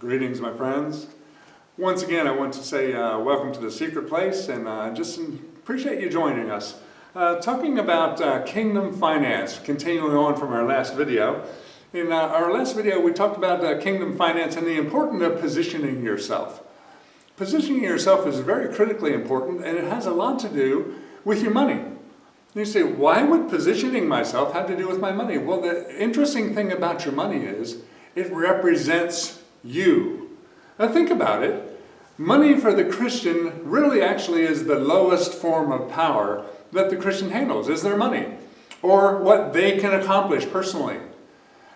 Greetings, my friends. Once again, I want to say welcome to the secret place, and just appreciate you joining us. Talking about kingdom finance, continuing on from our last video. In our last video, we talked about kingdom finance and the importance of positioning yourself. Positioning yourself is very critically important, and it has a lot to do with your money. You say, why would positioning myself have to do with my money? Well, the interesting thing about your money is it represents you. Now think about it. Money for the Christian really actually is the lowest form of power that the Christian handles, is their money, or what they can accomplish personally.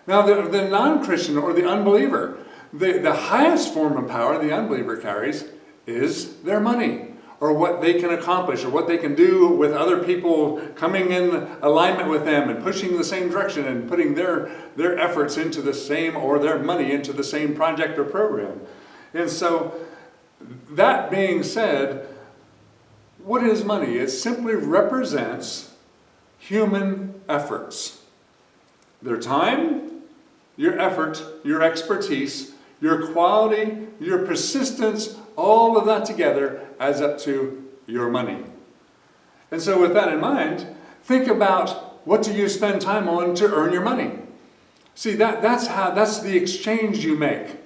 Now the non-Christian or the unbeliever, the highest form of power the unbeliever carries is their money, or what they can accomplish, or what they can do with other people coming in alignment with them and pushing the same direction and putting their efforts into the same, or their money into the same project or program. And so, that being said, what is money? It simply represents human efforts. Their time, your effort, your expertise, your quality, your persistence, all of that together adds up to your money. And so with that in mind, think about what do you spend time on to earn your money. See, that's the exchange you make.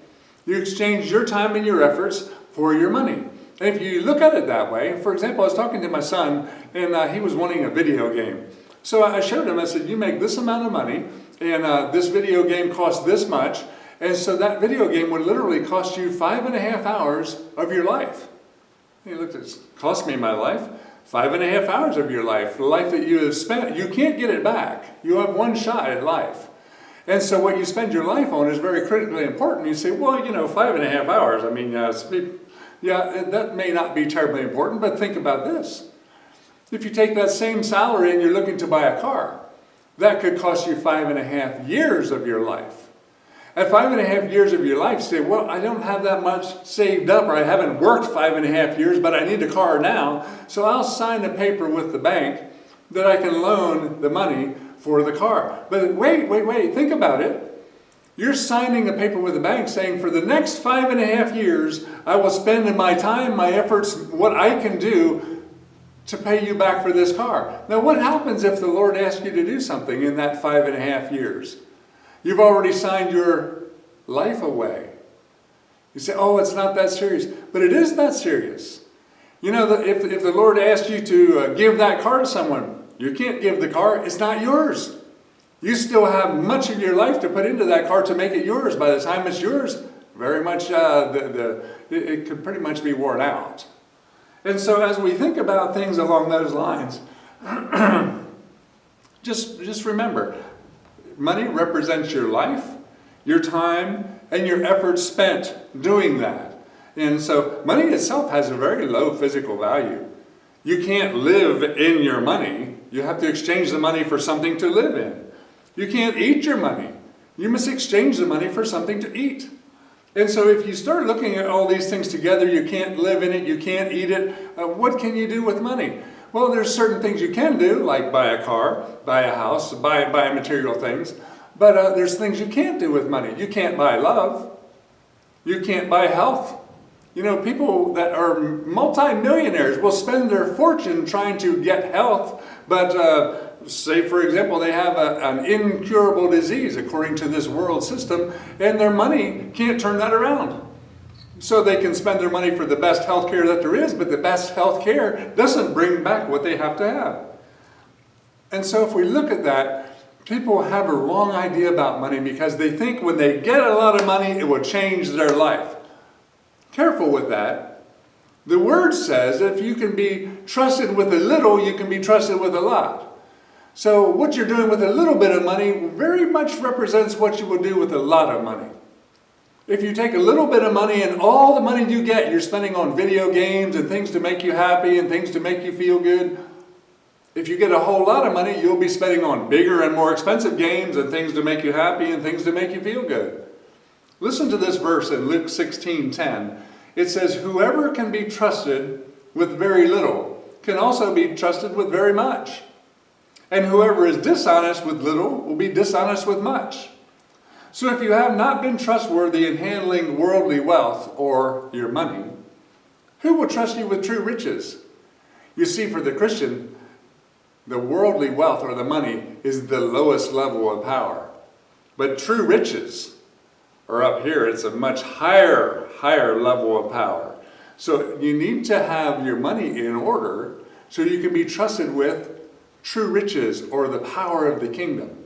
You exchange your time and your efforts for your money. And if you look at it that way, for example, I was talking to my son, and he was wanting a video game. So I showed him, I said, you make this amount of money, and this video game costs this much, and so that video game would literally cost you 5.5 hours of your life. He looked at it, cost me my life, 5.5 hours of your life, the life that you have spent. You can't get it back. You have one shot at life. And so what you spend your life on is very critically important. You say, well, 5.5 hours, I mean, that may not be terribly important, but think about this. If you take that same salary and you're looking to buy a car, that could cost you 5.5 years of your life. At 5.5 years of your life, you say, well, I don't have that much saved up, or I haven't worked 5.5 years, but I need a car now, so I'll sign a paper with the bank that I can loan the money for the car. But wait, think about it. You're signing a paper with the bank saying, for the next 5.5 years, I will spend my time, my efforts, what I can do to pay you back for this car. Now, what happens if the Lord asks you to do something in that 5.5 years? You've already signed your life away. You say, oh, it's not that serious. But it is that serious. If the Lord asked you to give that car to someone, you can't give the car. It's not yours. You still have much of your life to put into that car to make it yours. By the time it's yours, very much it could pretty much be worn out. And so as we think about things along those lines, just remember, money represents your life, your time, and your efforts spent doing that. And so money itself has a very low physical value. You can't live in your money. You have to exchange the money for something to live in. You can't eat your money. You must exchange the money for something to eat. And so if you start looking at all these things together, you can't live in it, you can't eat it, what can you do with money? Well, there's certain things you can do, like buy a car, buy a house, buy material things. But there's things you can't do with money. You can't buy love. You can't buy health. People that are multi-millionaires will spend their fortune trying to get health, but say, for example, they have an incurable disease according to this world system, and their money can't turn that around. So they can spend their money for the best health care that there is, but the best health care doesn't bring back what they have to have. And so if we look at that, people have a wrong idea about money because they think when they get a lot of money, it will change their life. Careful with that. The word says if you can be trusted with a little, you can be trusted with a lot. So what you're doing with a little bit of money very much represents what you will do with a lot of money. If you take a little bit of money and all the money you get, you're spending on video games and things to make you happy and things to make you feel good. If you get a whole lot of money, you'll be spending on bigger and more expensive games and things to make you happy and things to make you feel good. Listen to this verse in Luke 16:10. It says, whoever can be trusted with very little can also be trusted with very much. And whoever is dishonest with little will be dishonest with much. So if you have not been trustworthy in handling worldly wealth or your money, who will trust you with true riches? You see, for the Christian, the worldly wealth or the money is the lowest level of power. But true riches are up here. It's a much higher level of power. So you need to have your money in order so you can be trusted with true riches or the power of the kingdom.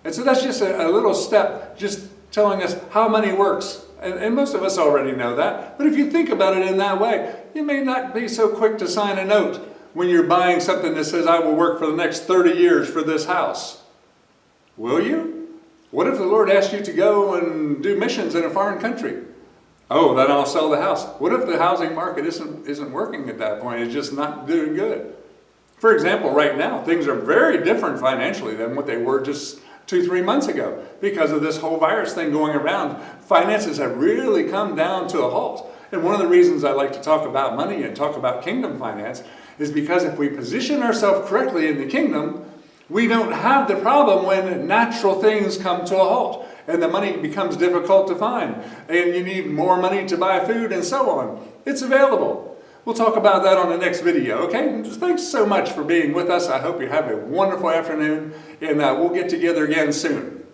And so that's just a little step, just telling us how money works. And most of us already know that. But if you think about it in that way, you may not be so quick to sign a note when you're buying something that says, I will work for the next 30 years for this house. Will you? What if the Lord asked you to go and do missions in a foreign country? Oh, then I'll sell the house. What if the housing market isn't working at that point? It's just not doing good. For example, right now, things are very different financially than what they were just 2-3 months ago because of this whole virus thing going around. Finances have really come down to a halt. And one of the reasons I like to talk about money and talk about kingdom finance is because if we position ourselves correctly in the kingdom, we don't have the problem when natural things come to a halt and the money becomes difficult to find and you need more money to buy food and so on. It's available. We'll talk about that on the next video, okay? Thanks so much for being with us. I hope you have a wonderful afternoon, and we'll get together again soon.